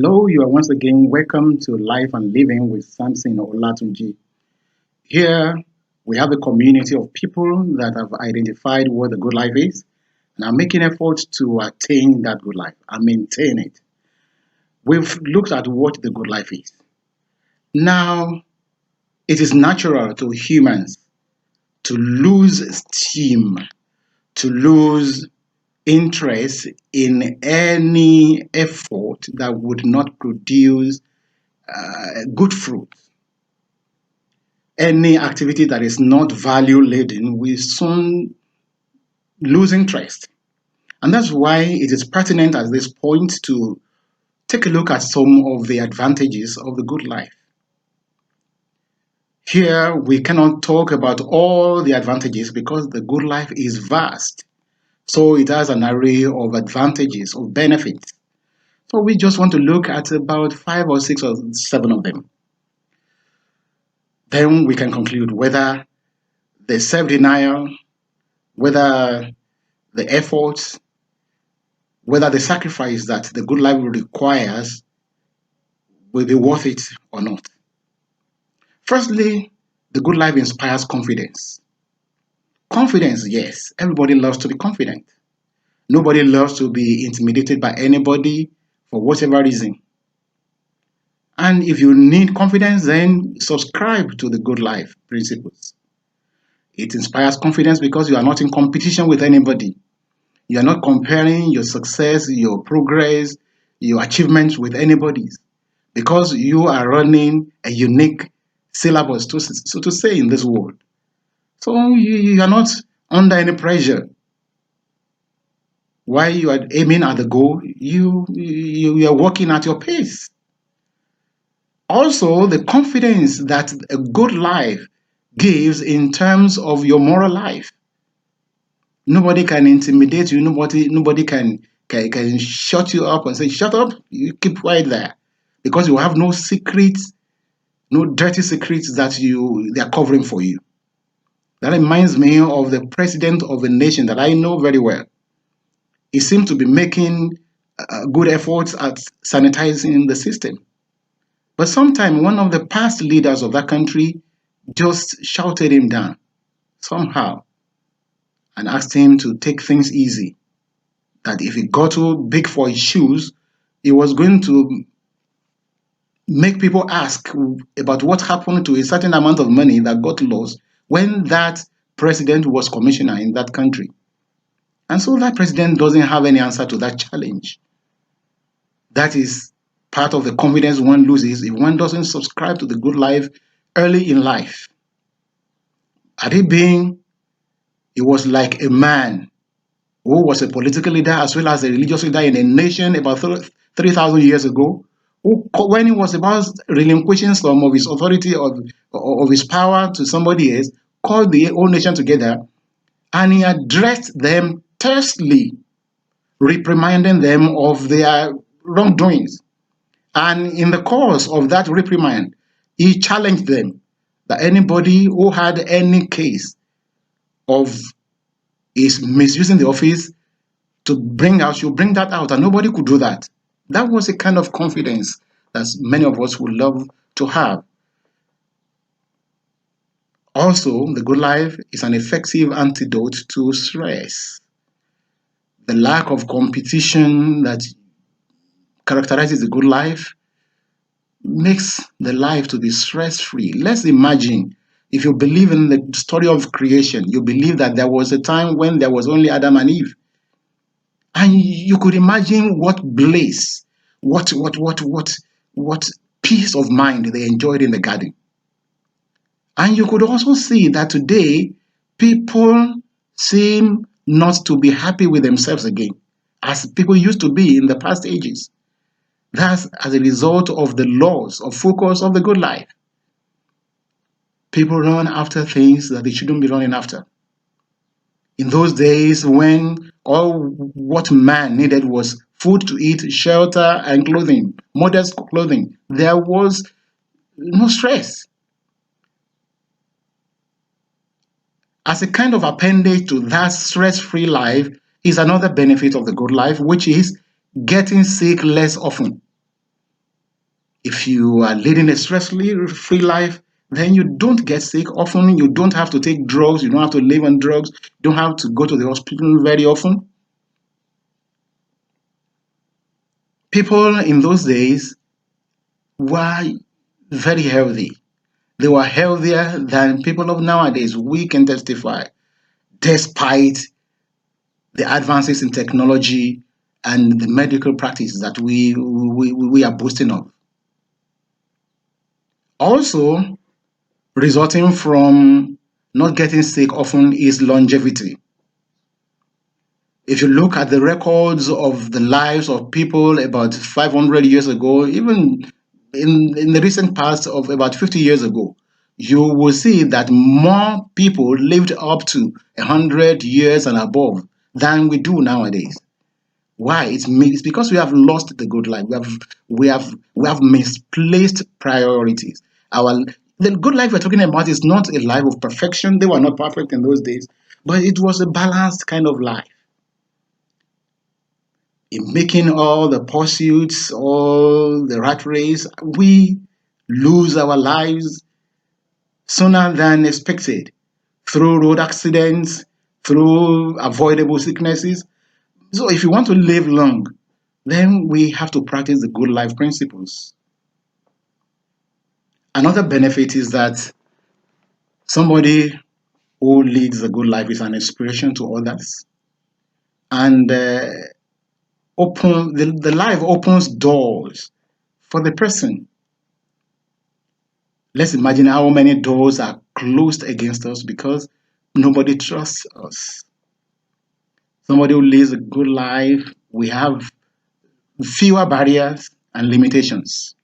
Hello, you are once again welcome to Life and Living with Samson Olatunji. Here we have a community of people that have identified what the good life is and are making efforts to attain that good life and maintain it. We've looked at what the good life is. Now, it is natural to humans to lose steam, to lose interest in any effort that would not produce good fruit. Any activity that is not value laden will soon lose interest. And that's why it is pertinent at this point to take a look at some of the advantages of the good life. Here, we cannot talk about all the advantages because the good life is vast. So it has an array of advantages, of benefits. So we just want to look at about 5 or 6 or 7 of them. Then we can conclude whether the self-denial, whether the efforts, whether the sacrifice that the good life requires will be worth it or not. Firstly, the good life inspires confidence. Confidence, yes, everybody loves to be confident. Nobody loves to be intimidated by anybody for whatever reason. And if you need confidence, then subscribe to the good life principles. It inspires confidence because you are not in competition with anybody. You are not comparing your success, your progress, your achievements with anybody's because you are running a unique syllabus, so to say, in this world. So you are not under any pressure. While you are aiming at the goal, you are working at your pace. Also, the confidence that a good life gives in terms of your moral life. Nobody can intimidate you. Nobody can shut you up and say, shut up, you keep quiet there. Because you have no secrets, no dirty secrets that they are covering for you. That reminds me of the president of a nation that I know very well. He seemed to be making good efforts at sanitizing the system. But sometime one of the past leaders of that country just shouted him down somehow and asked him to take things easy. That if he got too big for his shoes, he was going to make people ask about what happened to a certain amount of money that got lost when that president was commissioner in that country. And so that president doesn't have any answer to that challenge. That is part of the confidence one loses if one doesn't subscribe to the good life early in life. At it being, he was like a man who was a political leader as well as a religious leader in a nation about 3,000 years ago, who, when he was about relinquishing some of his authority of his power to somebody else, called the whole nation together and he addressed them tersely, reprimanding them of their wrongdoings. And in the course of that reprimand, he challenged them that anybody who had any case of is misusing the office to bring out, you bring that out, and nobody could do that. That was a kind of confidence that many of us would love to have. Also, the good life is an effective antidote to stress. The lack of competition that characterizes the good life makes the life to be stress-free. Let's imagine if you believe in the story of creation, you believe that there was a time when there was only Adam and Eve. And you could imagine what bliss, what peace of mind they enjoyed in the garden. And you could also see that today, people seem not to be happy with themselves again, as people used to be in the past ages. That's as a result of the loss of focus of the good life. People run after things that they shouldn't be running after. In those days when all what man needed was food to eat, shelter, and clothing, modest clothing, there was no stress. As a kind of appendage to that stress-free life is another benefit of the good life, which is getting sick less often. If you are leading a stress-free life, then you don't get sick often. You don't have to take drugs. You don't have to live on drugs. You don't have to go to the hospital very often. People in those days were very healthy. They were healthier than people of nowadays. We can testify, despite the advances in technology and the medical practices that we are boasting of. Also, resulting from not getting sick often is longevity. If you look at the records of the lives of people about 500 years ago, even in the recent past of about 50 years ago, you will see that more people lived up to 100 years and above than we do nowadays. Why? It's because we have lost the good life. We have misplaced priorities. Our The good life we're talking about is not a life of perfection. They were not perfect in those days, but it was a balanced kind of life. In making all the pursuits, all the rat race, we lose our lives sooner than expected through road accidents, through avoidable sicknesses. So if you want to live long, then we have to practice the good life principles. Another benefit is that somebody who leads a good life is an inspiration to others. And the life opens doors for the person. Let's imagine how many doors are closed against us because nobody trusts us. Somebody who lives a good life, we have fewer barriers and limitations.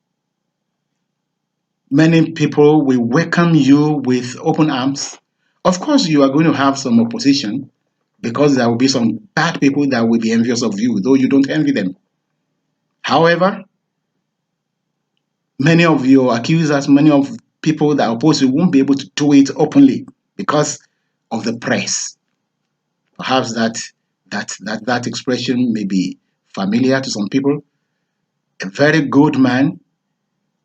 Many people will welcome you with open arms. Of course, you are going to have some opposition because there will be some bad people that will be envious of you, though you don't envy them. However, many of your accusers, many of people that oppose you won't be able to do it openly because of the press. Perhaps that expression may be familiar to some people. A very good man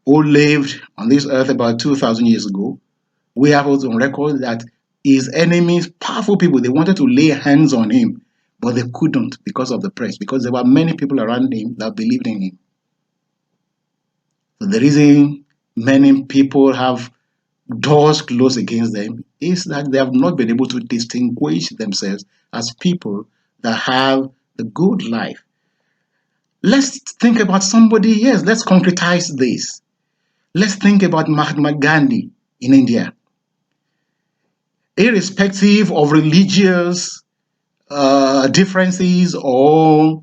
who lived on this earth about 2,000 years ago, we have also on record that his enemies, powerful people, they wanted to lay hands on him, but they couldn't because of the press, because there were many people around him that believed in him. So the reason many people have doors closed against them is that they have not been able to distinguish themselves as people that have the good life. Let's think about somebody, yes, let's concretize this. Let's think about Mahatma Gandhi in India. Irrespective of religious differences or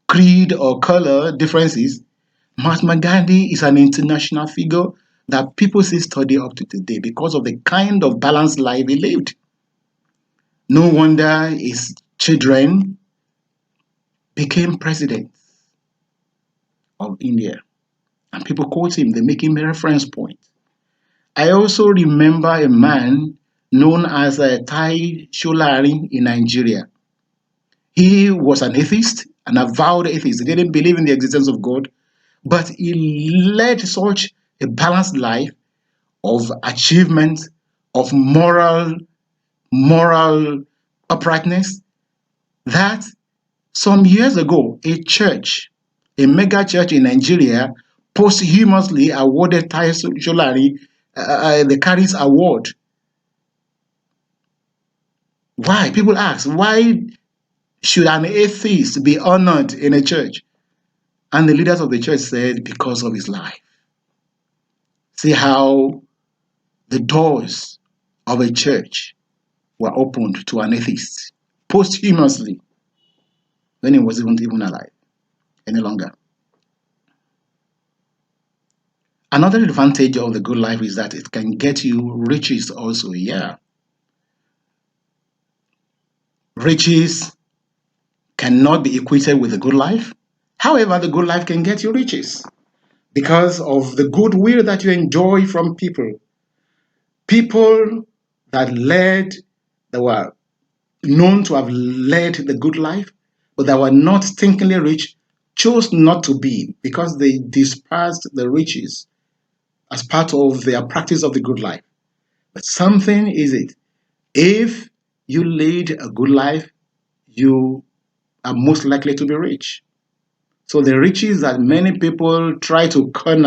creed or color differences, Mahatma Gandhi is an international figure that people still study up to today because of the kind of balanced life he lived. No wonder his children became president of India. And people quote him, they make him a reference point. I also remember a man known as Tai Sholari in Nigeria. He was an atheist, an avowed atheist. He didn't believe in the existence of God, but he led such a balanced life of achievement, of moral uprightness, that some years ago, a mega church in Nigeria, posthumously awarded Tai Sholari the Caris Award. Why? People ask, why should an atheist be honored in a church? And the leaders of the church said, because of his life. See how the doors of a church were opened to an atheist posthumously when he wasn't even alive any longer. Another advantage of the good life is that it can get you riches also. Yeah. Riches cannot be equated with the good life. However, the good life can get you riches because of the goodwill that you enjoy from people. People that were known to have led the good life, but that were not stinkingly rich, chose not to be because they despised the riches as part of their practice of the good life. But something is it. If you lead a good life, you are most likely to be rich. So the riches that many people try to corner